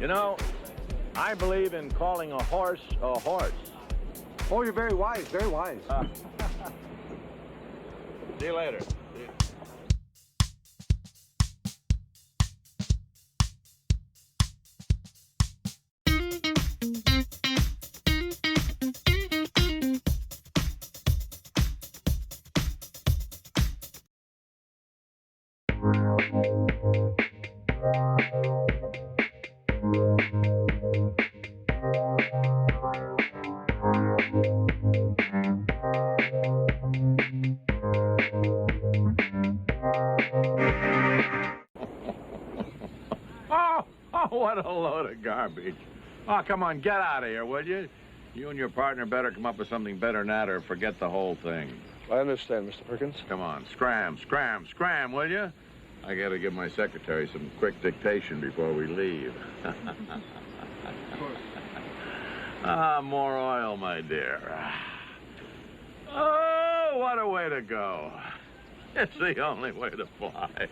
You know, I believe in calling a horse a horse. Oh, you're very wise, very wise. See you later. Oh, what a load of garbage. Oh, come on, get out of here, will you? You and your partner better come up with something better than that or forget the whole thing. I understand, Mr. Perkins. Come on, scram, will you? I gotta give my secretary some quick dictation before we leave. Of course. Ah, more oil, my dear. Oh, what a way to go. It's the only way to fly.